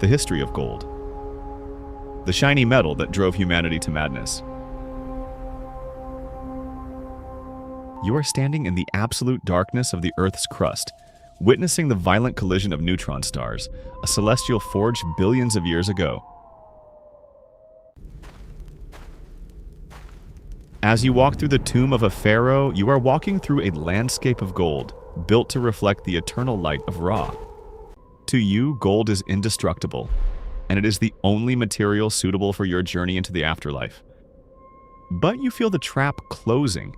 the history of gold. The shiny metal that drove humanity to madness. You are standing in the absolute darkness of the Earth's crust, witnessing the violent collision of neutron stars, a celestial forged billions of years ago. As you walk through the tomb of a pharaoh, you are walking through a landscape of gold, built to reflect the eternal light of Ra. To you, gold is indestructible, and it is the only material suitable for your journey into the afterlife. But you feel the trap closing.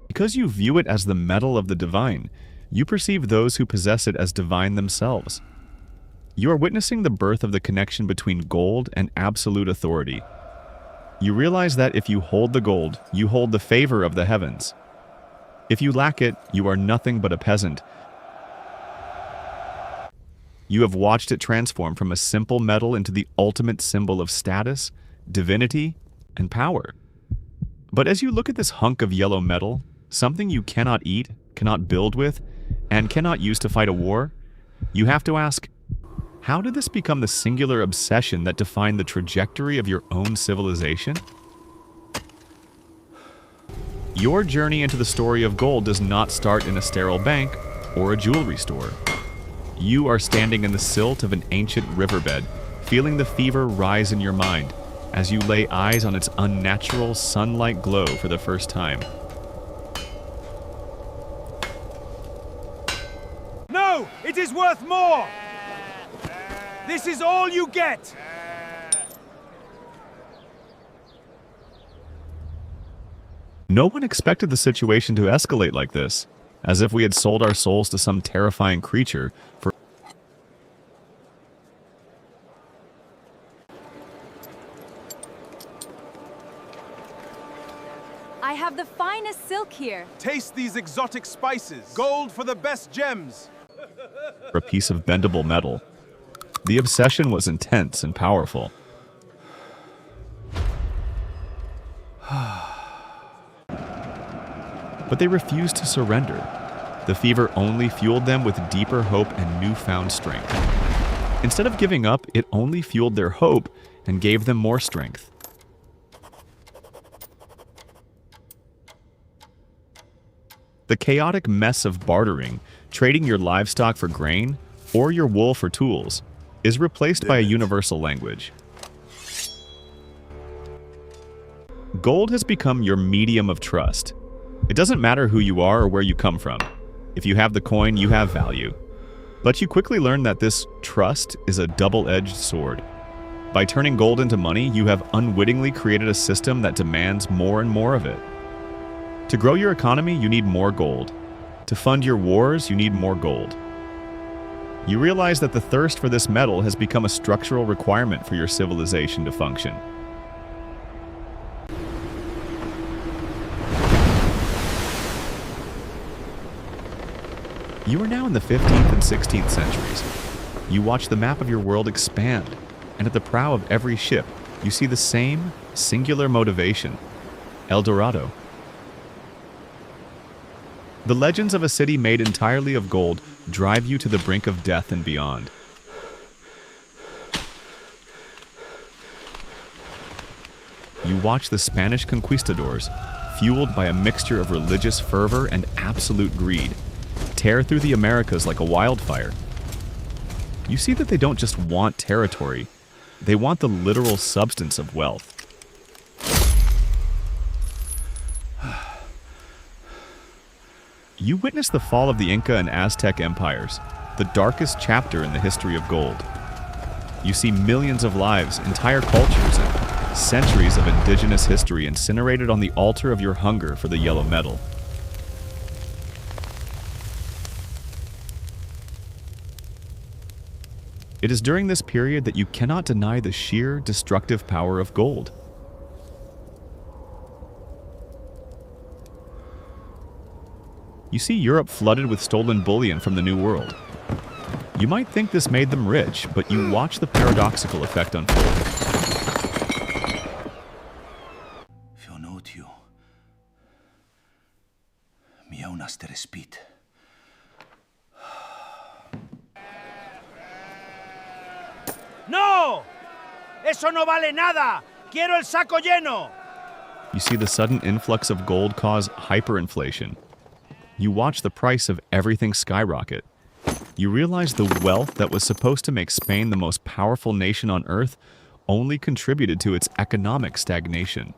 Because you view it as the metal of the divine, you perceive those who possess it as divine themselves. You are witnessing the birth of the connection between gold and absolute authority. You realize that if you hold the gold, you hold the favor of the heavens. If you lack it, you are nothing but a peasant. You have watched it transform from a simple metal into the ultimate symbol of status, divinity, and power. But as you look at this hunk of yellow metal, something you cannot eat, cannot build with, and cannot use to fight a war, you have to ask, how did this become the singular obsession that defined the trajectory of your own civilization? Your journey into the story of gold does not start in a sterile bank or a jewelry store. You are standing in the silt of an ancient riverbed, feeling the fever rise in your mind as you lay eyes on its unnatural sunlight glow for the first time. No! It is worth more! This is all you get! No one expected the situation to escalate like this, as if we had sold our souls to some terrifying creature for... I have the finest silk here. Taste these exotic spices. Gold for the best gems. a piece of bendable metal. The obsession was intense and powerful. But they refused to surrender. The fever only fueled them with deeper hope and newfound strength. Instead of giving up, it only fueled their hope and gave them more strength. The chaotic mess of bartering, trading your livestock for grain or your wool for tools, is replaced by a universal language. Gold has become your medium of trust. It doesn't matter who you are or where you come from. If you have the coin, you have value. But you quickly learn that this trust is a double-edged sword. By turning gold into money, you have unwittingly created a system that demands more and more of it. To grow your economy, you need more gold. To fund your wars, you need more gold. You realize that the thirst for this metal has become a structural requirement for your civilization to function. You are now in the 15th and 16th centuries. You watch the map of your world expand, and at the prow of every ship, you see the same singular motivation: El Dorado. The legends of a city made entirely of gold drive you to the brink of death and beyond. You watch the Spanish conquistadors, fueled by a mixture of religious fervor and absolute greed, tear through the Americas like a wildfire. You see that they don't just want territory, they want the literal substance of wealth. You witness the fall of the Inca and Aztec empires, the darkest chapter in the history of gold. You see millions of lives, entire cultures, and centuries of indigenous history incinerated on the altar of your hunger for the yellow metal. It is during this period that you cannot deny the sheer destructive power of gold. You see Europe flooded with stolen bullion from the New World. You might think this made them rich, but you watch the paradoxical effect unfold. No! Eso no vale nada! Quiero el saco lleno! You see the sudden influx of gold cause hyperinflation. You watch the price of everything skyrocket. You realize the wealth that was supposed to make Spain the most powerful nation on earth only contributed to its economic stagnation.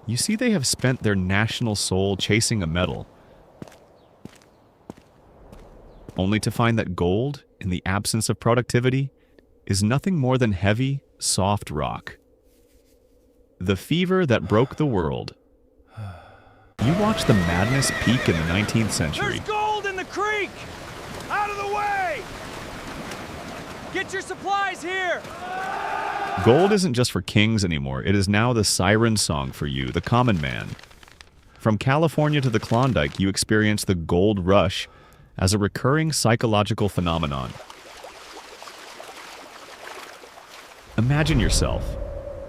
You see they have spent their national soul chasing a medal, only to find that gold, in the absence of productivity, is nothing more than heavy, soft rock. The fever that broke the world. You watch the madness peak in the 19th century. There's gold in the creek! Out of the way! Get your supplies here! Gold isn't just for kings anymore. It is now the siren song for you, the common man. From California to the Klondike, you experience the gold rush as a recurring psychological phenomenon. Imagine yourself,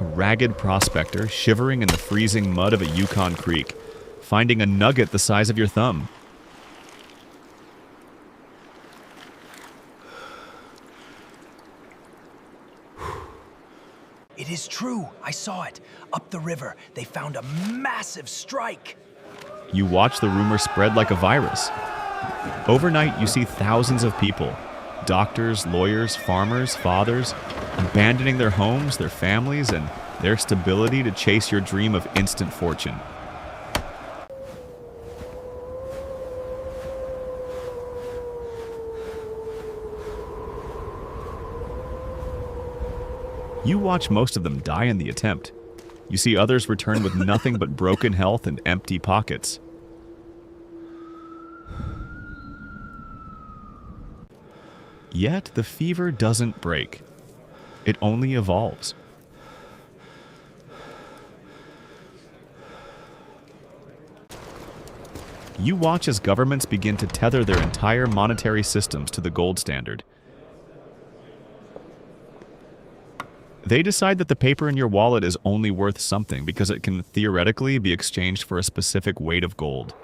a ragged prospector shivering in the freezing mud of a Yukon creek, finding a nugget the size of your thumb. It is true. I saw it. Up the river, they found a massive strike. You watch the rumor spread like a virus. Overnight, you see thousands of people, doctors, lawyers, farmers, fathers, abandoning their homes, their families, and their stability to chase your dream of instant fortune. You watch most of them die in the attempt. You see others return with nothing but broken health and empty pockets. Yet the fever doesn't break. It only evolves. You watch as governments begin to tether their entire monetary systems to the gold standard. They decide that the paper in your wallet is only worth something because it can theoretically be exchanged for a specific weight of gold.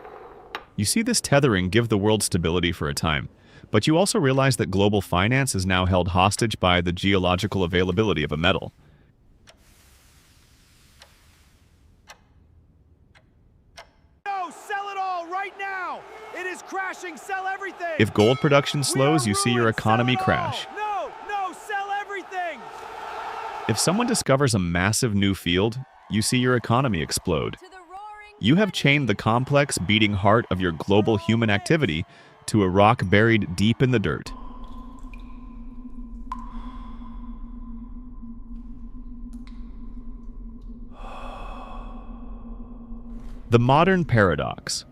You see this tethering give the world stability for a time, but you also realize that global finance is now held hostage by the geological availability of a metal. No, sell it all right now! It is crashing, sell everything! If gold production slows, you see your economy crash. No, sell everything! If someone discovers a massive new field, you see your economy explode. You have chained the complex, beating heart of your global human activity to a rock buried deep in the dirt. The modern paradox.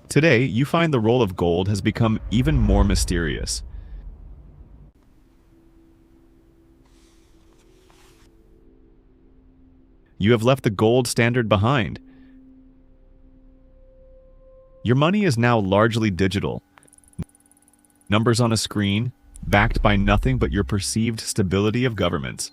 Today, you find the role of gold has become even more mysterious. You have left the gold standard behind. Your money is now largely digital. Numbers on a screen, backed by nothing but your perceived stability of governments.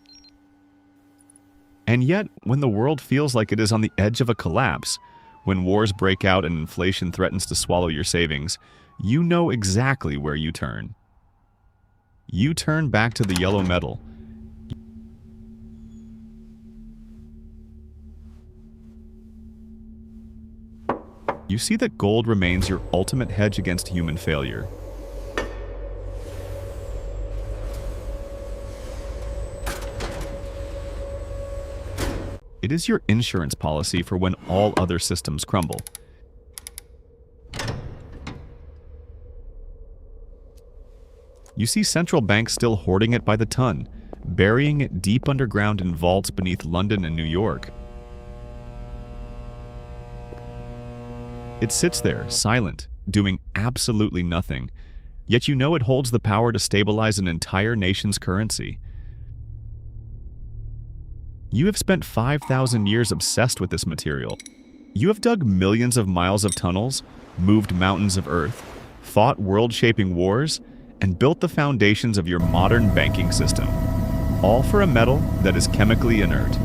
And yet, when the world feels like it is on the edge of a collapse, when wars break out and inflation threatens to swallow your savings, you know exactly where you turn. You turn back to the yellow metal. You see that gold remains your ultimate hedge against human failure. It is your insurance policy for when all other systems crumble. You see central banks still hoarding it by the ton, burying it deep underground in vaults beneath London and New York. It sits there, silent, doing absolutely nothing, yet you know it holds the power to stabilize an entire nation's currency. You have spent 5,000 years obsessed with this material. You have dug millions of miles of tunnels, moved mountains of earth, fought world-shaping wars, and built the foundations of your modern banking system, all for a metal that is chemically inert.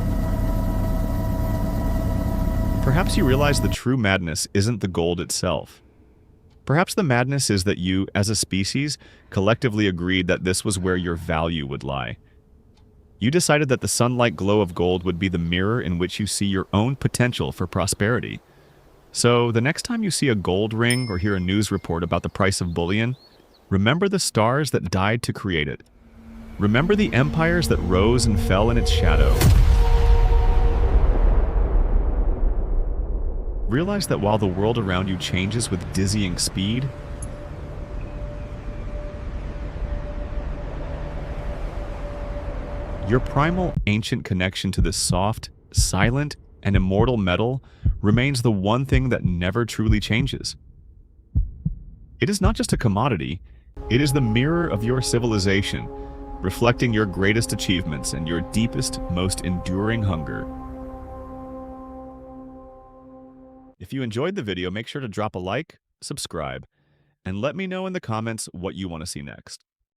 Perhaps you realize the true madness isn't the gold itself. Perhaps the madness is that you, as a species, collectively agreed that this was where your value would lie. You decided that the sunlight glow of gold would be the mirror in which you see your own potential for prosperity. So, the next time you see a gold ring or hear a news report about the price of bullion, remember the stars that died to create it. Remember the empires that rose and fell in its shadow. Realize that while the world around you changes with dizzying speed, your primal, ancient connection to this soft, silent, and immortal metal remains the one thing that never truly changes. It is not just a commodity, it is the mirror of your civilization, reflecting your greatest achievements and your deepest, most enduring hunger. If you enjoyed the video, make sure to drop a like, subscribe, and let me know in the comments what you want to see next.